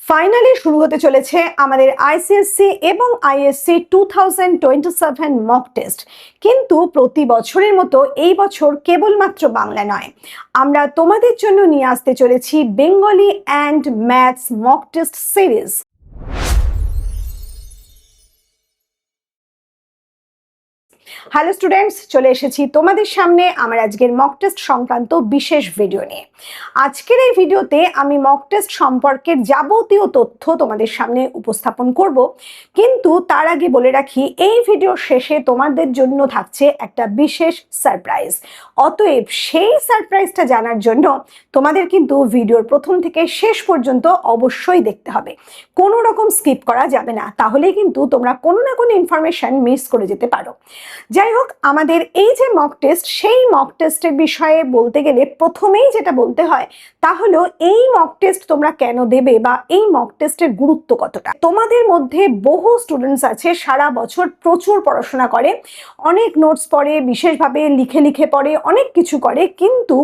Finally শুরু হতে চলেছে আমাদের আইসিএসসি এবং আইএসসি 2027 মক টেস্ট। কিন্তু প্রতি বছরের মতো এই বছর কেবলমাত্র বাংলা নয়, আমরা তোমাদের জন্য নিয়ে আসতে চলেছি Bengali and maths mock test series. Hello students, চলে এসেছি তোমাদের সামনে আমার আজকের মক টেস্ট সংক্রান্ত বিশেষ ভিডিও নিয়ে। আজকের এই ভিডিওতে আমি মক টেস্ট সম্পর্কের যাবতীয় তথ্য তোমাদের সামনে উপস্থাপন করব, কিন্তু তার আগে বলে রাখি এই ভিডিও শেষে তোমাদের জন্য থাকছে একটা বিশেষ সারপ্রাইজ। অতএব সেই সারপ্রাইজটা জানার জন্য তোমাদের কিন্তু ভিডিওর প্রথম থেকে শেষ পর্যন্ত অবশ্যই দেখতে হবে, কোনো রকম স্কিপ করা যাবে না, তাহলে কিন্তু তোমরা কোনো না কোনো ইনফরমেশন মিস করে যেতে পারো। যাই হোক, আমাদের এই যে মক টেস্ট, সেই মক টেস্টের বিষয়ে বলতে গেলে প্রথমেই যেটা বলতে হয় তা হলো এই মক টেস্ট তোমরা কেন দেবে বা এই মক টেস্টের গুরুত্ব কতটা। তোমাদের মধ্যে বহু স্টুডেন্টস আছে সারা বছর প্রচুর পড়াশোনা করে, অনেক নোটস পড়ে, বিশেষভাবে লিখে লিখে পড়ে, অনেক কিছু করে, কিন্তু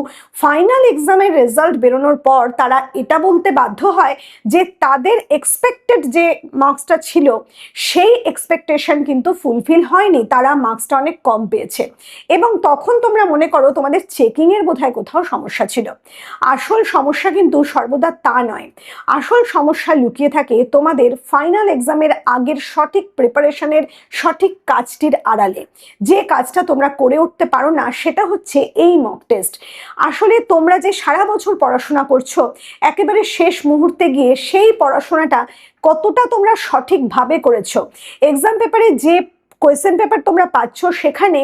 ফাইনাল এক্সামের রেজাল্ট বেরোনোর পর তারা এটা বলতে বাধ্য হয় যে তাদের এক্সপেক্টেড যে মার্কসটা ছিল সেই এক্সপেকটেশন কিন্তু ফুলফিল হয়নি, তারা মার্কসটা অনেক কম পেয়েছে। এবং তখন তোমরা মনে করো তোমাদের চেকিংয়ের বোধহয় কোথাও সমস্যা ছিল। আসল সমস্যা কিন্তু সর্বদা তা নয়, আসল সমস্যা লুকিয়ে থাকে তোমাদের ফাইনাল এক্সামের আগের সঠিক প্রিপারেশনের সঠিক কাজটির আড়ালে। যে কাজটা তোমরা করে উঠতে পারো না সেটা হচ্ছে এই মক টেস্ট। আসলে তোমরা যে সারা বছর পড়াশোনা করছো, একেবারে শেষ মুহূর্তে গিয়ে সেই পড়াশোনাটা কতটা তোমরা সঠিকভাবে করেছো, এক্সাম পেপারে যে কোয়েশ্চেন পেপার তোমরা পাচ্ছ সেখানে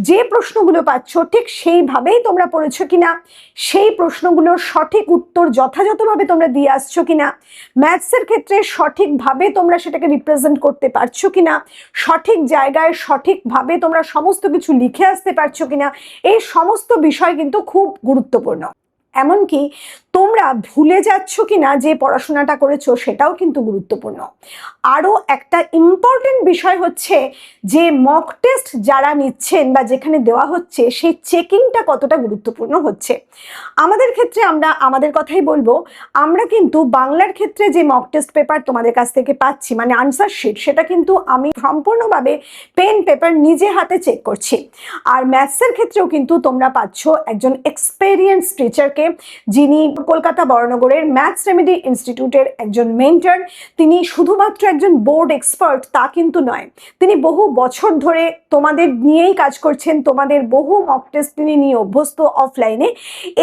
যে প্রশ্নগুলো পাচ্ছ ঠিক সেইভাবেই তোমরা পড়েছো কিনা, সেই প্রশ্নগুলোর সঠিক উত্তর যথাযথভাবে তোমরা দিয়ে আসছো কিনা, ম্যাথসের ক্ষেত্রে সঠিকভাবে তোমরা সেটাকে রিপ্রেজেন্ট করতে পারছো কিনা, সঠিক জায়গায় সঠিকভাবে তোমরা সমস্ত কিছু লিখে আসতে পারছো কিনা, এই সমস্ত বিষয় কিন্তু খুব গুরুত্বপূর্ণ। এমনকি তোমরা ভুলে যাচ্ছ কিনা যে পড়াশোনাটা করেছো সেটাও কিন্তু গুরুত্বপূর্ণ। আরও একটা ইম্পর্টেন্ট বিষয় হচ্ছে যে মক টেস্ট যারা নিচ্ছেন বা যেখানে দেওয়া হচ্ছে সেই চেকিংটা কতটা গুরুত্বপূর্ণ হচ্ছে। আমাদের ক্ষেত্রে আমরা আমাদের কথাই বলবো, আমরা কিন্তু বাংলার ক্ষেত্রে যে মক টেস্ট পেপার তোমাদের কাছ থেকে পাচ্ছি মানে আনসার শিট, সেটা কিন্তু আমি সম্পূর্ণভাবে পেন পেপার নিজে হাতে চেক করছি। আর ম্যাথসের ক্ষেত্রেও কিন্তু তোমরা পাচ্ছ একজন এক্সপেরিয়েন্স টিচারকে, যিনি কলকাতা বড়নগরের ম্যাথস রেমেডি ইনস্টিটিউটের একজন মেন্টর। তিনি শুধুমাত্র একজন বোর্ড এক্সপার্ট তা কিন্তু নয়, তিনি বহু বছর ধরে তোমাদের নিয়েই কাজ করছেন, তোমাদের বহু মক টেস্ট তিনি নিয়ে অভ্যস্ত অফলাইনে।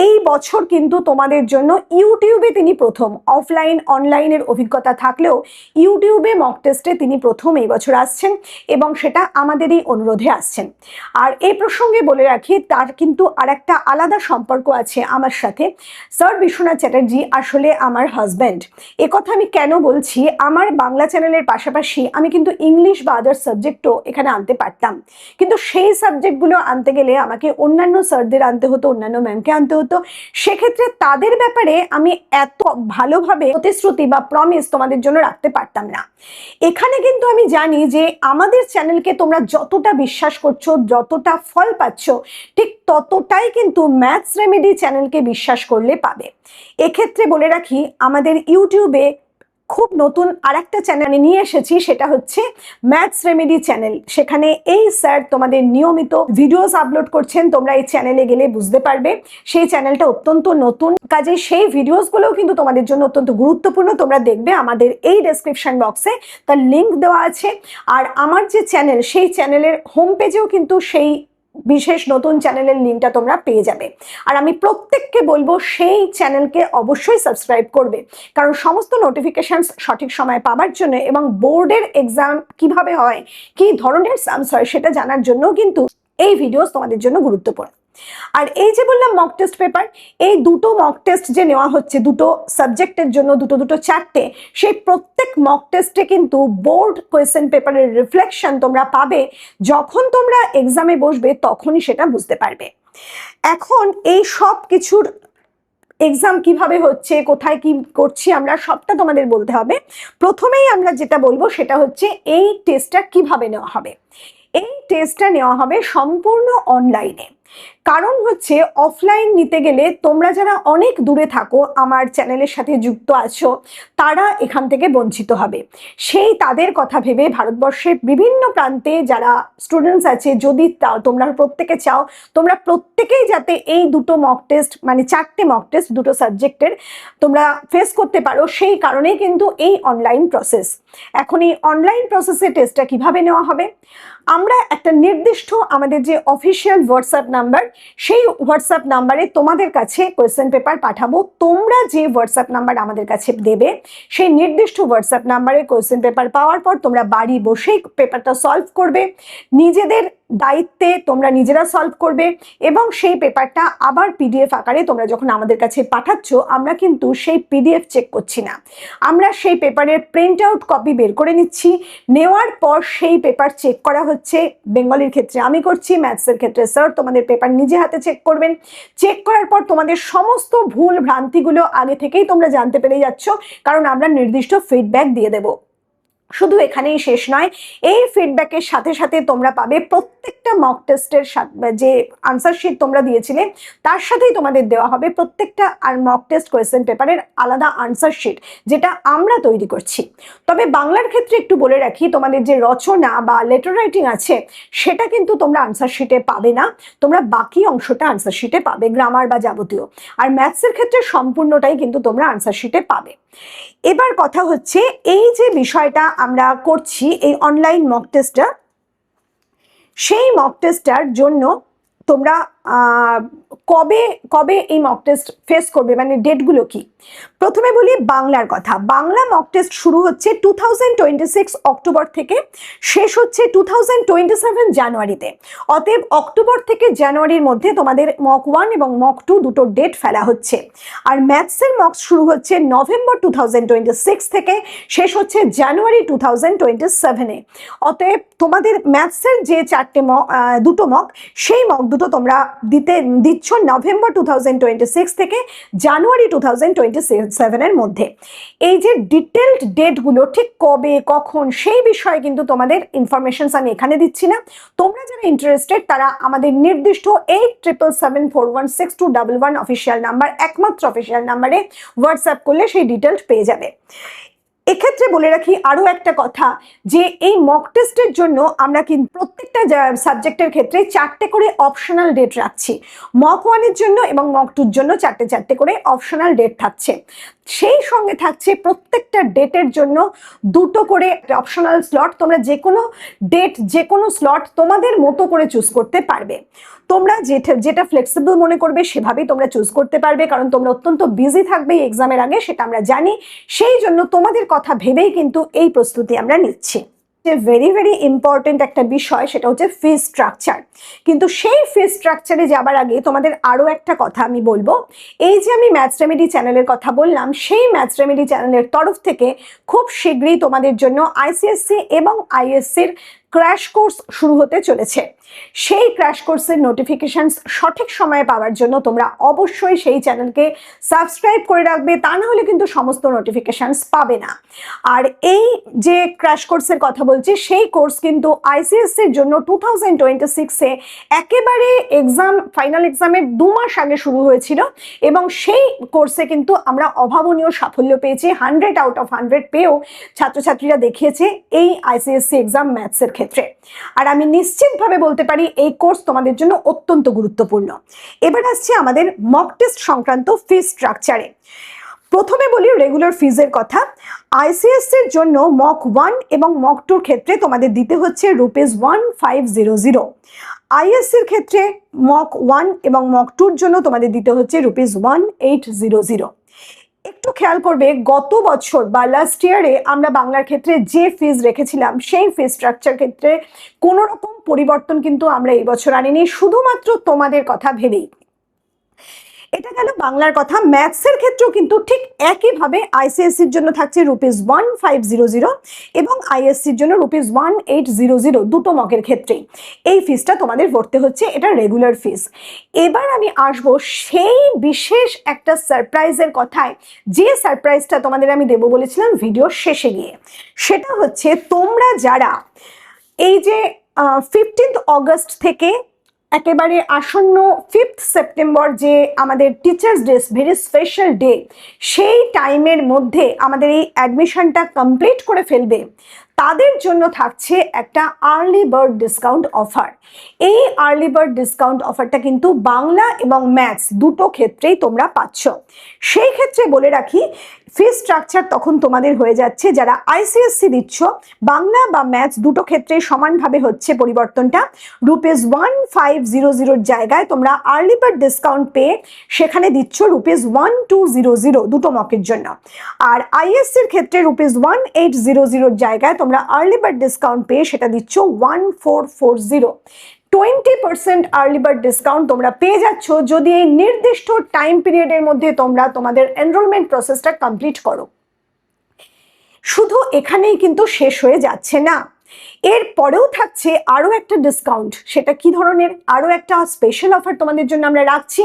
এই বছর কিন্তু তোমাদের জন্য ইউটিউবে তিনি প্রথম, অফলাইন অনলাইনের অভিজ্ঞতা থাকলেও ইউটিউবে মক টেস্টে তিনি প্রথম এই বছর আসছেন এবং সেটা আমাদেরই অনুরোধে আসছেন। আর এই প্রসঙ্গে বলে রাখি, তার কিন্তু আর একটা আলাদা সম্পর্ক আছে আমার সাথে। স্যার বিশ্বনাথ চ্যাটার্জি আসলে আমার হাজব্যান্ড। একথা আমি কেন বলছি, আমার বাংলা চ্যানেলের পাশাপাশি আমি কিন্তু ইংলিশ বা আদার সাবজেক্টও এখানে আনতে পারতাম, কিন্তু সেই সাবজেক্টগুলো আনতে গেলে আমাকে অন্যান্য স্যারদের আনতে হতো, অন্যান্য ম্যামকে আনতে হতো। সেক্ষেত্রে তাদের ব্যাপারে আমি এত ভালোভাবে প্রতিশ্রুতি বা প্রমিস তোমাদের জন্য রাখতে পারতাম না। এখানে কিন্তু আমি জানি যে আমাদের চ্যানেলকে তোমরা যতটা বিশ্বাস করছো, যতটা ফল পাচ্ছ, ঠিক ততটাই কিন্তু ম্যাথস রেমেডি চ্যানেলকে বিশ্বাস করলে পাবে। এক্ষেত্রে বলে রাখি, আমাদের ইউটিউবে খুব নতুন আরেকটা চ্যানেল নিয়ে এসেছি, সেটা হচ্ছে ম্যাথস রেমেডি চ্যানেল। সেখানে এই স্যার তোমাদের নিয়মিত ভিডিওস আপলোড করছেন, তোমরা এই চ্যানেলে গেলে বুঝতে পারবে। সেই চ্যানেলটা অত্যন্ত নতুন, কাজে সেই ভিডিওসগুলোও কিন্তু তোমাদের জন্য অত্যন্ত গুরুত্বপূর্ণ। তোমরা দেখবে আমাদের এই ডেসক্রিপশন বক্সে তার লিঙ্ক দেওয়া আছে। আর আমার যে চ্যানেল, সেই চ্যানেলের হোম পেজেও কিন্তু সেই বিশেষ নতুন চ্যানেলের লিঙ্কটা তোমরা পেয়ে যাবে। আর আমি প্রত্যেককে বলবো সেই চ্যানেলকে অবশ্যই সাবস্ক্রাইব করবে, কারণ সমস্ত নোটিফিকেশন সঠিক সময়ে পাওয়ার জন্য এবং বোর্ডের এক্সাম কিভাবে হয়, কি ধরনের সামস হয় সেটা জানার জন্য কিন্তু এই ভিডিওস তোমাদের জন্য গুরুত্বপূর্ণ। আর এই যে বললাম মক টেস্ট পেপার, এই দুটো মক টেস্ট যে নেওয়া হচ্ছে দুটো সাবজেক্টের জন্য, দুটো চারটে, সেই প্রত্যেক মক টেস্টে কিন্তু বোর্ড কোয়েশ্চেন পেপারের রিফ্লেকশন তোমরা পাবে। যখন তোমরা এক্সামে বসবে তখনই সেটা বুঝতে পারবে। এখন এই সব কিছুর এক্সাম কিভাবে হচ্ছে, কোথায় কি করছি আমরা, সবটা তোমাদের বলতে হবে। প্রথমেই আমরা যেটা বলবো সেটা হচ্ছে এই টেস্টটা কিভাবে নেওয়া হবে। এই টেস্টটা নেওয়া হবে সম্পূর্ণ অনলাইনে। কারণ হচ্ছে অফলাইন নিতে গেলে তোমরা যারা অনেক দূরে থাকো, আমার চ্যানেলের সাথে যুক্ত আছো, তারা এখান থেকে বঞ্চিত হবে। সেই তাদের কথা ভেবে ভারতবর্ষের বিভিন্ন প্রান্তে যারা স্টুডেন্টস আছে, যদি তোমরা প্রত্যেকে চাও তোমরা প্রত্যেকেই যাতে এই দুটো মক টেস্ট, মানে 4টে মক টেস্ট দুটো সাবজেক্টের তোমরা ফেস করতে পারো, সেই কারণেই কিন্তু এই অনলাইন প্রসেস। এখন এই অনলাইন প্রসেসে টেস্টটা কিভাবে নেওয়া হবে, আমরা একটা নির্দিষ্ট আমাদের যে অফিসিয়াল হোয়াটসঅ্যাপ নাম্বার, সেই হোয়াটসঅ্যাপ নাম্বারে তোমাদের কাছে কোয়েশ্চেন পেপার পাঠাবো। তোমরা যে হোয়াটসঅ্যাপ নাম্বার আমাদের কাছে দেবে, সেই নির্দিষ্ট হোয়াটসঅ্যাপ নাম্বারে কোয়েশ্চেন পেপার পাওয়ার পর তোমরা বাড়ি বসেই পেপারটা সলভ করবে, নিজেদের দায়িত্বে তোমরা নিজেরা সলভ করবে, এবং সেই পেপারটা আবার পিডিএফ আকারে তোমরা যখন আমাদের কাছে পাঠাচ্ছ, আমরা কিন্তু সেই পিডিএফ চেক করছি না, আমরা সেই পেপারের প্রিন্ট আউট কপি বের করে নিচ্ছি। নেওয়ার পর সেই পেপার চেক করা হচ্ছে। বেঙ্গলির ক্ষেত্রে আমি করছি, ম্যাথসের ক্ষেত্রে স্যার তোমাদের পেপার নিজে হাতে চেক করবেন। চেক করার পর তোমাদের সমস্ত ভুল ভ্রান্তিগুলো আগে থেকেই তোমরা জানতে পেরে যাচ্ছ, কারণ আমরা নির্দিষ্ট ফিডব্যাক দিয়ে দেবো। শুধু এখানেই শেষ নয়, এই ফিডব্যাকের সাথে সাথে তোমরা পাবে প্রত্যেকটা মক টেস্টের যে আনসার শিট তোমরা দিয়েছিলে, তার সাথেই তোমাদের দেওয়া হবে প্রত্যেকটা আর মক টেস্ট কোয়েশ্চেন পেপারের আলাদা আনসার শিট, যেটা আমরা তৈরি করছি। তবে বাংলার ক্ষেত্রে একটু বলে রাখি, তোমাদের যে রচনা বা লেটার রাইটিং আছে, সেটা কিন্তু তোমরা আনসার শিটে পাবে না, তোমরা বাকি অংশটা আনসার শিটে পাবে, গ্রামার বা যাবতীয়। আর ম্যাথসের ক্ষেত্রে সম্পূর্ণটাই কিন্তু তোমরা আনসার শিটে পাবে। এবার কথা হচ্ছে, এই যে বিষয়টা আমরা করছি, এই অনলাইন মক টেস্টটা, সেই মক টেস্টটার জন্য তোমরা কবে কবে এই মক টেস্ট ফেস করবে, মানে ডেটগুলো কি। প্রথমে বলি বাংলার কথা। বাংলা মক টেস্ট শুরু হচ্ছে 2026 অক্টোবর থেকে, শেষ হচ্ছে 2027 জানুয়ারিতে। অতএব অক্টোবর থেকে জানুয়ারির মধ্যে তোমাদের মক 1 এবং মক 2 দুটো ডেট ফেলা হচ্ছে। আর ম্যাথসের মক শুরু হচ্ছে নভেম্বর 2026 থেকে, শেষ হচ্ছে জানুয়ারি 2027-এ। অতএব তোমাদের ম্যাথসের যে দুটো মক, সেই মক দুটো তোমরা দিচ্ছ নভেম্বর 2026 থেকে জানুয়ারি 2027-এর মধ্যে। এই যে ডিটেলড ডেটগুলো ঠিক কবে কখন, সেই বিষয়ে কিন্তু তোমাদের ইনফরমেশন আমি এখানে দিচ্ছি না। তোমরা যারা ইন্টারেস্টেড তারা আমাদের নির্দিষ্ট 8777416211 অফিসিয়াল নাম্বার, একমাত্র অফিসিয়াল নাম্বারে হোয়াটসঅ্যাপ করলে সেই ডিটেলড পেয়ে যাবে। এক্ষেত্রে বলে রাখি আরো একটা কথা, যে এই মক টেস্টের জন্য আমরা কিন্তু প্রত্যেকটা সাবজেক্টের ক্ষেত্রে 4টে করে অপশনাল ডেট রাখছি। মক 1-এর জন্য এবং মক 2-র জন্য 4টে করে অপশনাল ডেট থাকছে। সেই সঙ্গে থাকছে প্রত্যেকটা ডেটের জন্য 2টো করে অপশনাল স্লট। তোমরা যে কোনো ডেট, যে কোনো স্লট তোমাদের মতো করে চুজ করতে পারবে। তোমরা যেটা ফ্লেক্সিবল মনে করবে সেভাবেই তোমরা চুজ করতে পারবে, কারণ তোমরা অত্যন্ত বিজি থাকবে এক্সামের আগে, সেটা আমরা জানি। সেই জন্য তোমাদের কথা ভেবেই কিন্তু এই প্রস্তুতি আমরা নিচ্ছি। ভেরি ভেরি ইম্পর্টেন্ট একটা বিষয়, সেটা হচ্ছে ফি স্ট্রাকচার। কিন্তু সেই ফি স্ট্রাকচারে যাবার আগে তোমাদের আরো একটা কথা আমি বলবো। এই যে আমি ম্যাথস রেমেডি চ্যানেলের কথা বললাম, সেই ম্যাথস রেমেডি চ্যানেলের তরফ থেকে খুব শীঘ্রই তোমাদের জন্য আইসিএসসি এবং আইএসসির ক্র্যাশ কোর্স শুরু হতে চলেছে। সেই ক্র্যাশ কোর্সের নোটিফিকেশন সঠিক সময়ে পাওয়ার জন্য তোমরা অবশ্যই সেই চ্যানেলকে সাবস্ক্রাইব করে রাখবে, তা না হলে কিন্তু সমস্ত নোটিফিকেশনস পাবে না। আর এই যে ক্র্যাশ কোর্সের কথা বলছি, সেই কোর্স কিন্তু আইসিএসসির জন্য 2026-এ একেবারে ফাইনাল এক্সামের 2 মাস আগে শুরু হয়েছিল, এবং সেই কোর্সে কিন্তু আমরা অভাবনীয় সাফল্য পেয়েছি। 100 আউট অফ 100 পেয়েও ছাত্রছাত্রীরা দেখিয়েছে এই আইসিএসসি এক্সাম ম্যাথসের ক্ষেত্রে। আর আমি নিশ্চিতভাবে বলতে পারি এই কোর্স তোমাদের জন্য অত্যন্ত গুরুত্বপূর্ণ। এবার আসছে আমাদের মক টেস্ট সংক্রান্ত ফি স্ট্রাকচারে। প্রথমে বলি রেগুলার ফিজের কথা। আইসিএসসির জন্য মক 1 এবং মক 2-র ক্ষেত্রে তোমাদের দিতে হচ্ছে ₹1500। আইএসসির ক্ষেত্রে মক 1 এবং মক 2-র জন্য তোমাদের দিতে হচ্ছে ₹1800। একটু খেয়াল করবে, গত বছর বা লাস্ট ইয়ারে আমরা বাংলার ক্ষেত্রে যে ফিজ রেখেছিলাম, সেই ফি স্ট্রাকচার ক্ষেত্রে কোনো রকম পরিবর্তন কিন্তু আমরা এই বছর আনিনি, শুধুমাত্র তোমাদের কথা ভেবেই। এটা গেল বাংলার কথা। ম্যাথসের ক্ষেত্রেও কিন্তু ঠিক একইভাবে আইসিএসসির জন্য থাকছে ₹1500 এবং আইএসসির জন্য ₹1800, দুটো মকের ক্ষেত্রেই এই ফিজটা তোমাদের ভরতে হচ্ছে। এটা রেগুলার ফিজ। এবার আমি আসব সেই বিশেষ একটা সারপ্রাইজের কথায়, যে সারপ্রাইজটা তোমাদের আমি দেবো বলেছিলাম ভিডিওর শেষে গিয়ে। সেটা হচ্ছে তোমরা যারা এই যে 15 অগস্ট থেকে একেবারে আসন্ন 5th সেপ্টেম্বর যে আমাদের teachers day, very special day, সেই টাইমের মধ্যে আমাদের এই অ্যাডমিশনটা কমপ্লিট করে ফেলবে, তাদের জন্য থাকছে একটা আর্লি বার্ড ডিসকাউন্ট অফার। এই আর্লি বার্ড ডিসকাউন্ট অফারটা কিন্তু বাংলা এবং ম্যাথস দুটো ক্ষেত্রেই তোমরা পাচ্ছ। সেই ক্ষেত্রে বলে রাখি, ফি স্ট্রাকচার তখন তোমাদের হয়ে যাচ্ছে, যারা আইসিএসসি দিচ্ছ বাংলা বা ম্যাথস দুটো ক্ষেত্রে সমানভাবে হচ্ছে পরিবর্তনটা। ₹1500 জায়গায় তোমরা আর্লি বার্ড ডিসকাউন্ট পেয়ে সেখানে দিচ্ছ ₹1200 দুটো মকের জন্য। আর আইএসসির ক্ষেত্রে ₹1800 জায়গায় তোমরা আর্লি বার্ড ডিসকাউন্ট পেয়ে সেটা দিচ্ছ 1440। 20% আর্লি বার্ড ডিসকাউন্ট তোমরা পেয়ে যাচ্ছ যদি এই নির্দিষ্ট টাইম পিরিয়ডের মধ্যে তোমরা তোমাদের এনরোলমেন্ট প্রসেসটা কমপ্লিট করো। শুধু এখানেই কিন্তু শেষ হয়ে যাচ্ছে না, এর পরেও থাকছে আরো একটা ডিসকাউন্ট। সেটা কি ধরনের? আরো একটা স্পেশাল অফার তোমাদের জন্য আমরা রাখছি।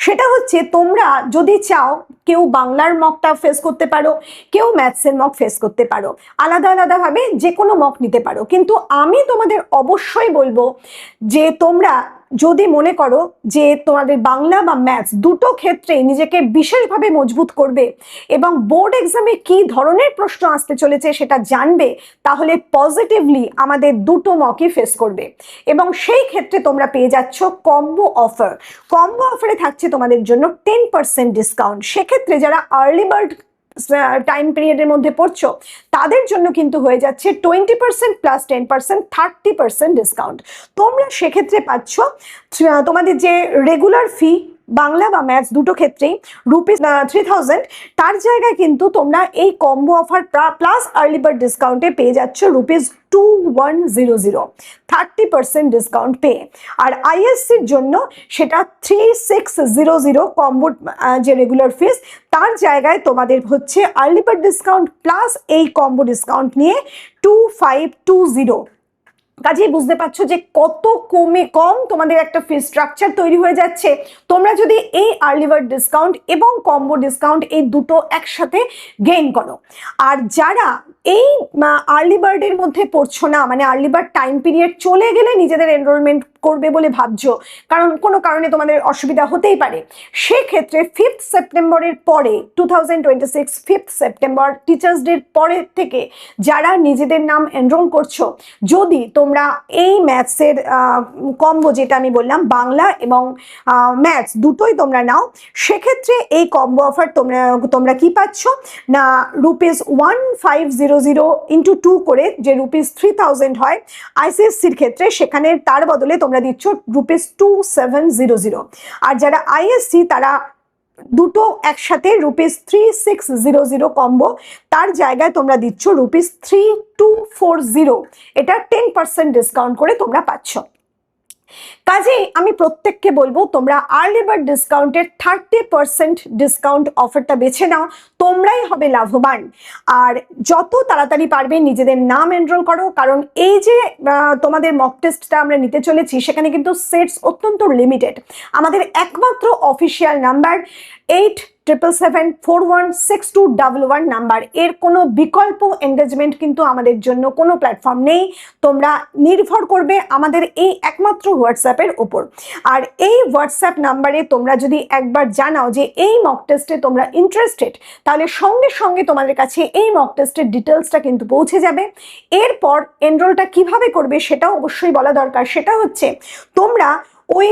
সেটা হচ্ছে, তোমরা যদি চাও কেউ বাংলার মকটা ফেস করতে পারো, কেউ ম্যাথসের মক ফেস করতে পারো, আলাদা আলাদাভাবে যে কোনো মক নিতে পারো। কিন্তু আমি তোমাদের অবশ্যই বলবো যে তোমরা যদি মনে করো যে তোমাদের বাংলা বা ম্যাথস দুটো ক্ষেত্রে নিজেকে বিশেষভাবে মজবুত করবে এবং বোর্ড এক্সামে কি ধরনের প্রশ্ন আসতে চলেছে সেটা জানবে, তাহলে পজিটিভলি আমাদের দুটো মকই ফেস করবে। এবং সেই ক্ষেত্রে তোমরা পেয়ে যাচ্ছ কম্বো অফার। কম্বো অফারে থাকছে তোমাদের জন্য 10% ডিসকাউন্ট। সেক্ষেত্রে যারা আর্লি বার্ড টাইম পিরিয়ডের মধ্যে পড়ছো তাদের জন্য কিন্তু হয়ে যাচ্ছে 20% প্লাস 10% 30% ডিসকাউন্ট। তোমরা সেক্ষেত্রে পাচ্ছ তোমাদের যে রেগুলার ফি বাংলা বা ম্যাথস দুটো ক্ষেত্রেই ₹3000, তার জায়গায় কিন্তু তোমরা এই combo offer plus early bird ডিসকাউন্টে পেয়ে যাচ্ছ ₹2100, 30% ডিসকাউন্ট পেয়ে। আর আইএসসির জন্য সেটা 3600 কম্বো যে রেগুলার ফিস, তার জায়গায় তোমাদের হচ্ছে আর্লি বার্ড ডিসকাউন্ট প্লাস এই কম্বো ডিসকাউন্ট নিয়ে 2520। কাজেই বুঝতে পারছো যে কত কম তোমাদের একটা ফি স্ট্রাকচার তৈরি হয়ে যাচ্ছে তোমরা যদি এই আর্লি বার্ড ডিসকাউন্ট এবং কম্বো ডিসকাউন্ট এই দুটো একসাথে গেইন করো। আর যারা এই আর্লি বার্ডের মধ্যে পড়ছো না, মানে আর্লি বার্ড টাইম পিরিয়ড চলে গেলে নিজেদের এনরোলমেন্ট করবে বলে ভাবছো, কারণ কোনো কারণে তোমাদের অসুবিধা হতেই পারে, সেক্ষেত্রে 5th সেপ্টেম্বরের পরে 2026 5th সেপ্টেম্বর টিচার্স ডের পরের থেকে যারা নিজেদের নাম এনরোল করছো, যদি তোমরা এই ম্যাথসের কম্বো যেটা আমি বললাম বাংলা এবং ম্যাথস দুটোই তোমরা নাও, সেক্ষেত্রে এই কম্বো অফার তোমরা কি পাচ্ছ না, ₹1500 ইন্টু 2 করে যে ₹3000 হয় আইসিএসসির ক্ষেত্রে, সেখানে তার বদলে তোমরা দিচ্ছ ₹2700। আর যারা আইএসসি তারা দুটো একসাথে ₹3600 কম্বো, তার জায়গায় তোমরা দিচ্ছ ₹3240। এটা 10% ডিসকাউন্ট করে তোমরা পাচ্ছ। কাজে আমি প্রত্যেককে বলবো তোমরা আর্লি বার্ড ডিসকাউন্টের 30% ডিসকাউন্ট অফারটা বেছে নাও, তোমরাই হবে লাভবান। আর যত তাড়াতাড়ি পারবে নিজেদের নাম এনরোল করো, কারণ এই যে তোমাদের মক টেস্টটা আমরা নিতে চলেছি সেখানে কিন্তু সেটস অত্যন্ত লিমিটেড। আমাদের একমাত্র অফিসিয়াল নাম্বার 8777416211 নাম্বার, এর কোনো বিকল্প এঙ্গেজমেন্ট কিন্তু আমাদের জন্য কোনো প্ল্যাটফর্ম নেই। তোমরা নির্ভর করবে আমাদের এই একমাত্র হোয়াটসঅ্যাপের উপর। আর এই হোয়াটসঅ্যাপ নাম্বারে তোমরা যদি একবার জানাও যে এই মক টেস্টে তোমরা ইন্টারেস্টেড, তাহলে সঙ্গে সঙ্গে তোমাদের কাছে এই মক টেস্টের ডিটেলসটা কিন্তু পৌঁছে যাবে। এরপর এনরোলটা কিভাবে করবে সেটাও অবশ্যই বলা দরকার। সেটা হচ্ছে, তোমরা ওই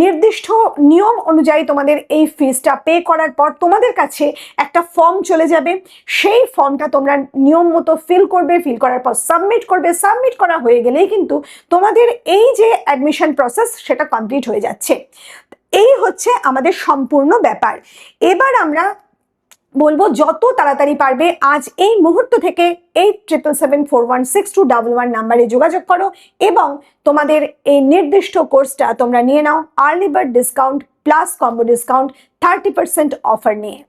নির্দিষ্ট নিয়ম অনুযায়ী তোমাদের এই ফিসটা পে করার পর তোমাদের কাছে একটা ফর্ম চলে যাবে। সেই ফর্মটা তোমরা নিয়ম মতো ফিল করবে, ফিল করার পর সাবমিট করবে। সাবমিট করা হয়ে গেলেই কিন্তু তোমাদের এই যে অ্যাডমিশন প্রসেস সেটা কমপ্লিট হয়ে যাচ্ছে। এই হচ্ছে আমাদের সম্পূর্ণ ব্যাপার। এবার আমরা বলবো যত তাড়াতাড়ি পারবে আজ এই মুহূর্ত থেকে 8777416211 নাম্বারে যোগাযোগ করো এবং তোমাদের এই নির্দিষ্ট কোর্সটা তোমরা নিয়ে নাও early bird discount plus combo discount 30% offer নিয়ে।